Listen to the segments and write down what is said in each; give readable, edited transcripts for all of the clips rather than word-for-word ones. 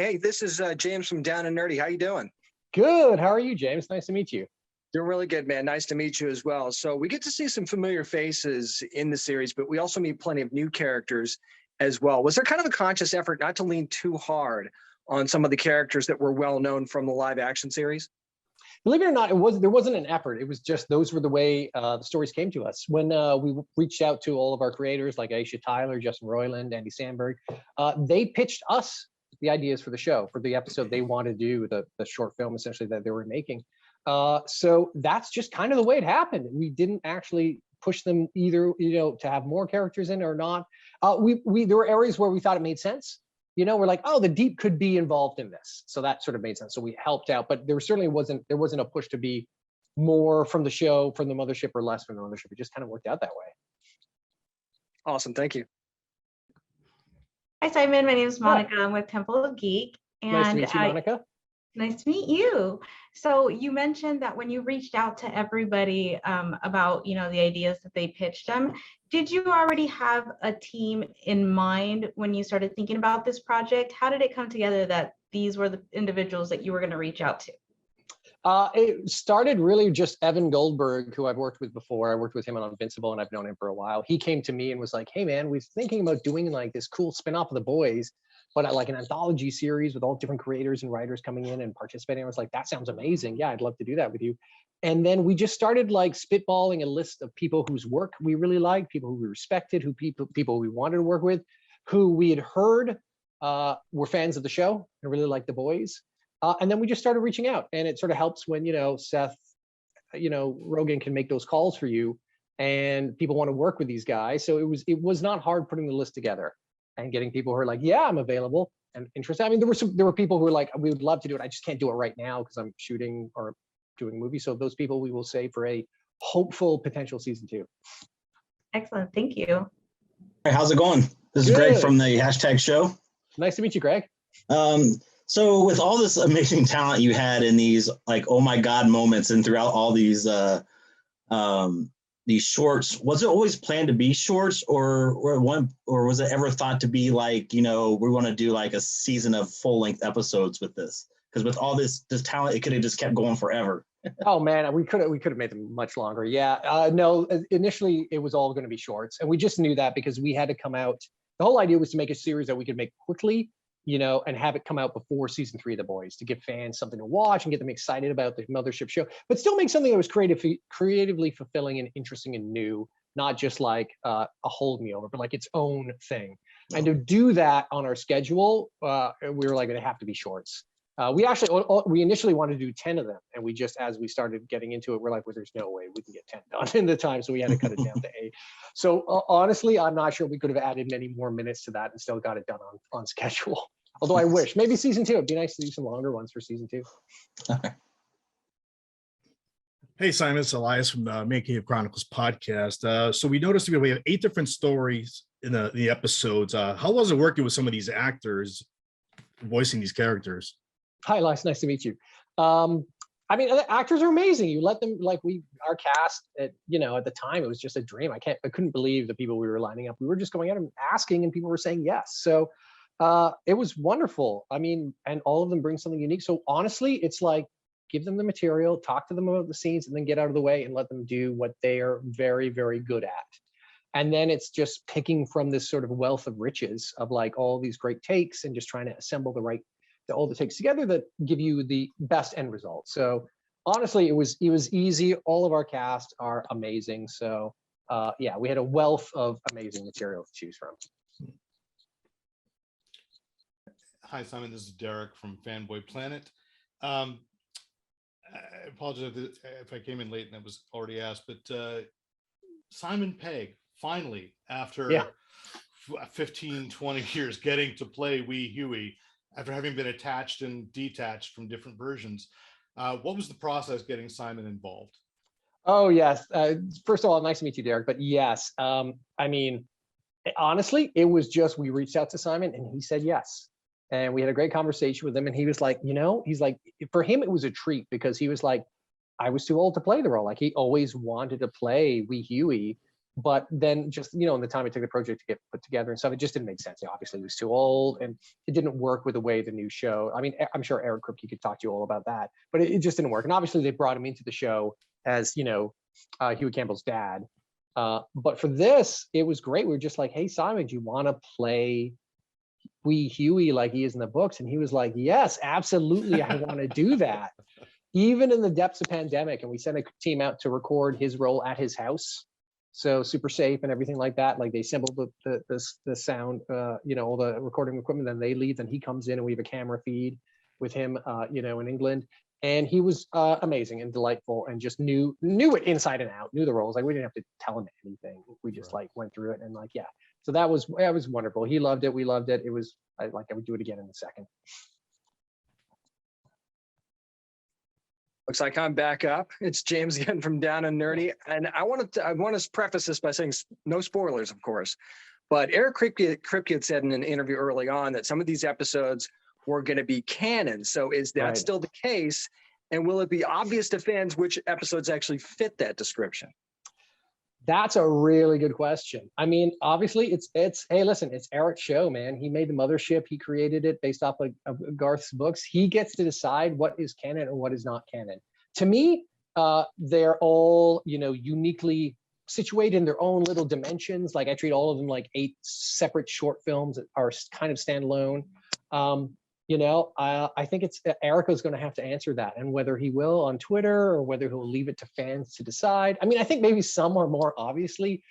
Hey, this is James from Down and Nerdy. How you doing? Good. How are you, James? Nice to meet you. Doing really good, man. Nice to meet you as well. So we get to see some familiar faces in the series, but we also meet plenty of new characters as well. Was there kind of a conscious effort not to lean too hard on some of the characters that were well known from the live action series? Believe it or not, there wasn't an effort. It was just those were the way the stories came to us. When we reached out to all of our creators like Aisha Tyler, Justin Roiland, Andy Samberg, they pitched us the ideas for the show, for the episode they wanted to do, the short film essentially that they were making. So that's just kind of the way it happened. We didn't actually push them either, to have more characters in or not. There were areas where we thought it made sense. We're like, oh, the deep could be involved in this. So that sort of made sense. So we helped out, but there certainly wasn't a push to be more from the show, from the mothership, or less from the mothership. It just kind of worked out that way. Awesome. Thank you. Hi, Simon. My name is Monica. I'm with Temple of Geek. And nice to meet you, Monica. Nice to meet you. So you mentioned that when you reached out to everybody about, the ideas that they pitched them, did you already have a team in mind when you started thinking about this project? How did it come together that these were the individuals that you were going to reach out to? It started really just Evan Goldberg, who I've worked with before. I worked with him on Invincible, and I've known him for a while. He came to me and was like, hey, man, we're thinking about doing like this cool spinoff of The Boys, but like an anthology series with all different creators and writers coming in and participating. I was like, that sounds amazing. Yeah, I'd love to do that with you. And then we just started like spitballing a list of people whose work we really liked, people who we respected, people we wanted to work with, who we had heard were fans of the show and really liked The Boys. And then we just started reaching out, and it sort of helps when, Seth, Rogen can make those calls for you and people want to work with these guys. So it was not hard putting the list together and getting people who are like, yeah, I'm available and interested. I mean, there were people who were like, we would love to do it. I just can't do it right now because I'm shooting or doing a movie. So those people we will save for a hopeful potential season 2. Excellent. Thank you. Hey, how's it going? This is Greg from the hashtag show. Nice to meet you, Greg. So with all this amazing talent you had in these like, oh my God moments and throughout all these shorts, was it always planned to be shorts or was it ever thought to be like, we want to do like a season of full-length episodes with this? Because with all this talent, it could have just kept going forever. Oh man, we could have made them much longer. Yeah, no, initially it was all going to be shorts, and we just knew that because we had to come out. The whole idea was to make a series that we could make quickly, and have it come out before season 3 of The Boys to give fans something to watch and get them excited about the mothership show, but still make something that was creatively fulfilling and interesting and new, not just like a hold me over, but like its own thing. And to do that on our schedule, we were like, they have to be shorts. We initially wanted to do 10 of them, and we just, as we started getting into it, we're like, well, there's no way we can get 10 done in the time, so we had to cut it down to 8. So honestly, I'm not sure we could have added many more minutes to that and still got it done on schedule. Although I wish, maybe season 2, it'd be nice to do some longer ones for season 2. Hey, Simon, it's Elias from the Making of Chronicles podcast. So we noticed we have 8 different stories in the episodes. How was it working with some of these actors voicing these characters? Hi, Elias, nice to meet you. I mean, the actors are amazing. You let them, our cast at the time, it was just a dream. I couldn't believe the people we were lining up. We were just going out and asking, and people were saying yes. So it was wonderful. I mean, and all of them bring something unique. So honestly, it's like, give them the material, talk to them about the scenes, and then get out of the way and let them do what they are very, very good at. And then it's just picking from this sort of wealth of riches of like all these great takes and just trying to assemble all the takes together that give you the best end result. So honestly, it was easy. All of our cast are amazing. So yeah, we had a wealth of amazing material to choose from. Hi, Simon. This is Derek from Fanboy Planet. I apologize if I came in late and that was already asked, but Simon Pegg, finally, after 15, 20 years, getting to play Wee Huey, after having been attached and detached from different versions. What was the process getting Simon involved? Oh, yes. First of all, nice to meet you, Derek. But yes, I mean, honestly, it was just, we reached out to Simon and he said yes. And we had a great conversation with him. And he was like, he's like, for him, it was a treat because he was like, I was too old to play the role. Like he always wanted to play Wee Huey. But then just, you know, in the time it took the project to get put together and stuff, it just didn't make sense. Obviously, he was too old and it didn't work with the way the new show. I mean, I'm sure Eric Kripke could talk to you all about that, but it just didn't work. And obviously, they brought him into the show as, you know, Huey Campbell's dad. But for this, it was great. We were just like, hey, Simon, do you want to play wee Huey like he is in the books? And he was like, yes, absolutely. I want to do that. Even in the depths of pandemic. And we sent a team out to record his role at his house. So super safe and everything like that. Like they assembled the sound, you know, all the recording equipment, then they leave, then he comes in and we have a camera feed with him, you know, in England. And he was amazing and delightful and just knew it inside and out, knew the roles. Like we didn't have to tell him anything. We just like went through it and like, yeah. So that was wonderful. He loved it. We loved it. It was I would do it again in a second. Looks like I'm back up. It's James again from Down and Nerdy. And I want to preface this by saying no spoilers, of course. But Eric Kripke had said in an interview early on that some of these episodes were going to be canon. So is that still the case? And will it be obvious to fans which episodes actually fit that description? That's a really good question. I mean, obviously, it's hey, listen, it's Eric's show, man. He made the mothership. He created it based off of Garth's books. He gets to decide what is canon and what is not canon. To me, they're all, you know, uniquely situated in their own little dimensions. Like I treat all of them like 8 separate short films that are kind of standalone. You know, I think it's Erica's going to have to answer that, and whether he will on Twitter or whether he'll leave it to fans to decide. I mean, I think maybe some are more obviously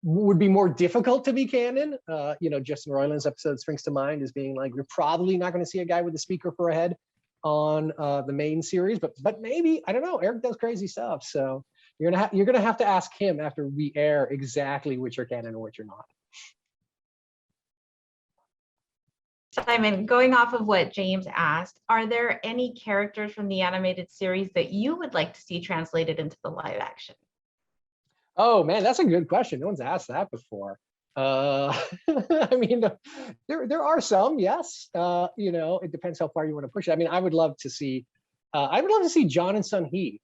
would be more difficult to be canon. You know, Justin Roiland's episode springs to mind as being like, you're probably not going to see a guy with a speaker for a head on the main series, but maybe, I don't know. Eric does crazy stuff, so you're gonna have to ask him after we air exactly which are canon and which are not. Simon, going off of what James asked, are there any characters from the animated series that you would like to see translated into the live action? Oh man, that's a good question. No one's asked that before. I mean, there are some, yes. You know, it depends how far you want to push it. I mean, I would love to see John and Sun Hee,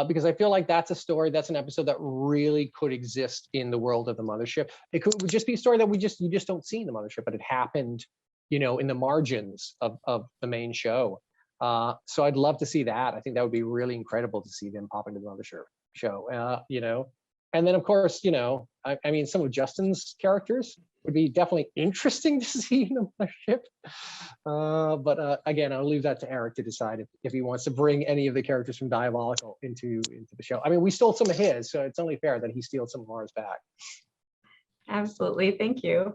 because I feel like that's a story, that's an episode that really could exist in the world of the mothership. Would just be a story that you just don't see in the mothership, but it happened, you know, in the margins of the main show. So I'd love to see that. I think that would be really incredible to see them pop into the mothership show, you know. And then of course, you know, I mean, some of Justin's characters would be definitely interesting to see in the mothership. But again, I'll leave that to Eric to decide if he wants to bring any of the characters from Diabolical into the show. I mean, we stole some of his, so it's only fair that he steals some of ours back. Absolutely, thank you.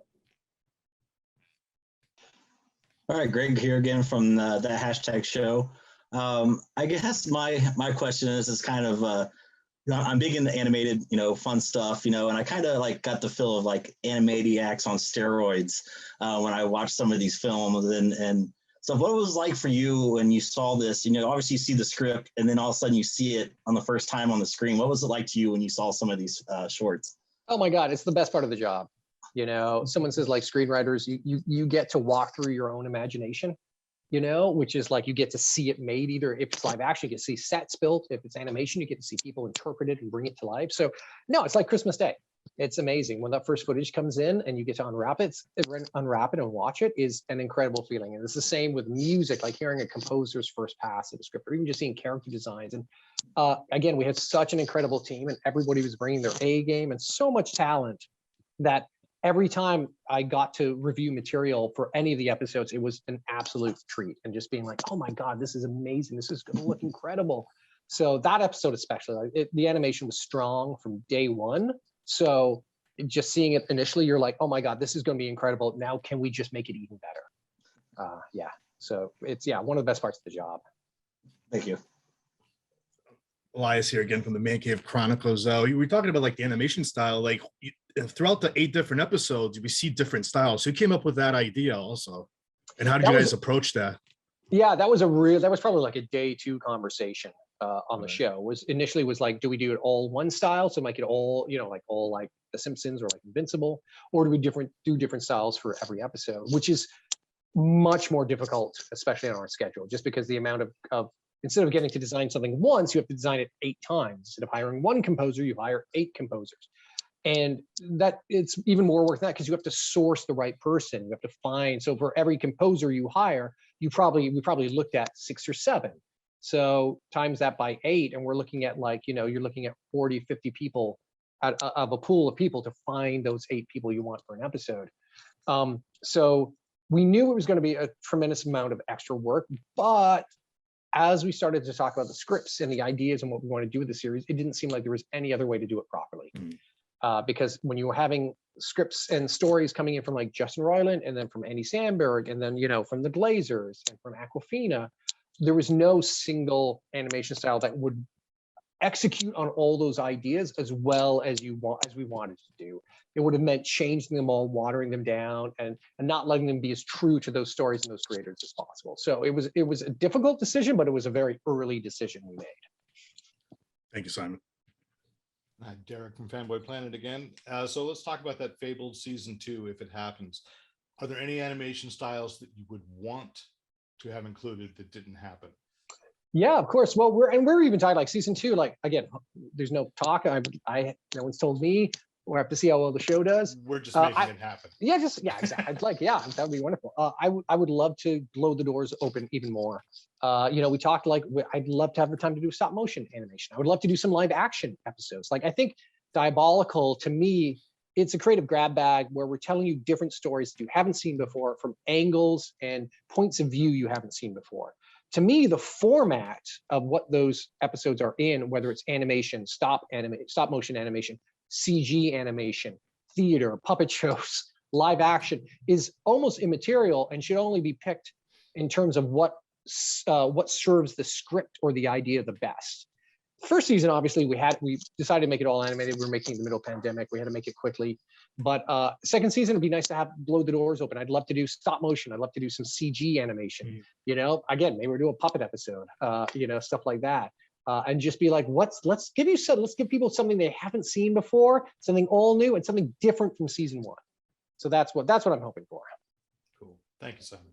All right, Greg here again from the hashtag show. I guess my question is kind of, you know, I'm big into animated, you know, fun stuff, you know, and I kind of like got the feel of like Animaniacs on steroids when I watched some of these films and so what it was like for you when you saw this, you know, obviously you see the script and then all of a sudden you see it on the first time on the screen. What was it like to you when you saw some of these shorts? Oh my God, it's the best part of the job. You know, someone says like screenwriters, you get to walk through your own imagination, you know, which is like you get to see it made. Either if it's live action, you get to see sets built. If it's animation, you get to see people interpret it and bring it to life. So no, it's like Christmas Day. It's amazing when that first footage comes in and you get to unwrap it and watch it is an incredible feeling. And it's the same with music, like hearing a composer's first pass at a script, or even just seeing character designs. And again, we had such an incredible team, and everybody was bringing their A game and so much talent that every time I got to review material for any of the episodes, it was an absolute treat. And just being like, oh my God, this is amazing. This is going to look incredible. So that episode especially, the animation was strong from day one. So just seeing it initially, you're like, oh my God, this is going to be incredible. Now, can we just make it even better? Yeah. So it's, one of the best parts of the job. Thank you. Elias here again from the Man Cave Chronicles. We were talking about like the animation style, like throughout the 8 different episodes, we see different styles. So you came up with that idea also. And how did you guys approach that? Yeah, that was probably like a day 2 conversation on the show. Was initially like, do we do it all one style? So make it all, you know, like all like The Simpsons or like Invincible, or do we do different styles for every episode, which is much more difficult, especially on our schedule, just because the amount of instead of getting to design something once, you have to design it 8 times. Instead of hiring one composer, you hire 8 composers. And that it's even more work than that because you have to source the right person. You have to find, so for every composer you hire, we probably looked at 6 or 7. So times that by 8, and we're looking at like, you're looking at 40, 50 people out of a pool of people to find those 8 people you want for an episode. So we knew it was going to be a tremendous amount of extra work, but as we started to talk about the scripts and the ideas and what we want to do with the series, it didn't seem like there was any other way to do it properly. Because when you were having scripts and stories coming in from like Justin Roiland and then from Andy Samberg and then, from the Glazers and from Awkwafina, there was no single animation style that would execute on all those ideas as well as we wanted to do. It would have meant changing them all, watering them down, and not letting them be as true to those stories and those creators as possible. So it was a difficult decision, but it was a very early decision we made. Thank you, Simon. Derek from Fanboy Planet again. So let's talk about that fabled season 2, if it happens. Are there any animation styles that you would want to have included that didn't happen? Yeah, of course. Well, we're even talking like season 2. Like again, there's no talk. No one's told me. We'll have to see how well the show does. We're just making it happen. Yeah, exactly. That would be wonderful. I would love to blow the doors open even more. We talked like I'd love to have the time to do stop motion animation. I would love to do some live action episodes. Like I think Diabolical, to me, it's a creative grab bag where we're telling you different stories that you haven't seen before from angles and points of view you haven't seen before. To me, the format of what those episodes are in, whether it's animation, stop motion animation, CG animation, theater, puppet shows, live action, is almost immaterial and should only be picked in terms of what serves the script or the idea the best. First season, obviously, we decided to make it all animated. We were making it in the middle of pandemic. We had to make it quickly. But second season, it'd be nice to have blow the doors open. I'd love to do stop motion. I'd love to do some CG animation. Again, maybe we'll do a puppet episode. Stuff like that. And just be like, let's give people something they haven't seen before, something all new and something different from season 1. So that's what I'm hoping for. Cool. Thank you, Simon.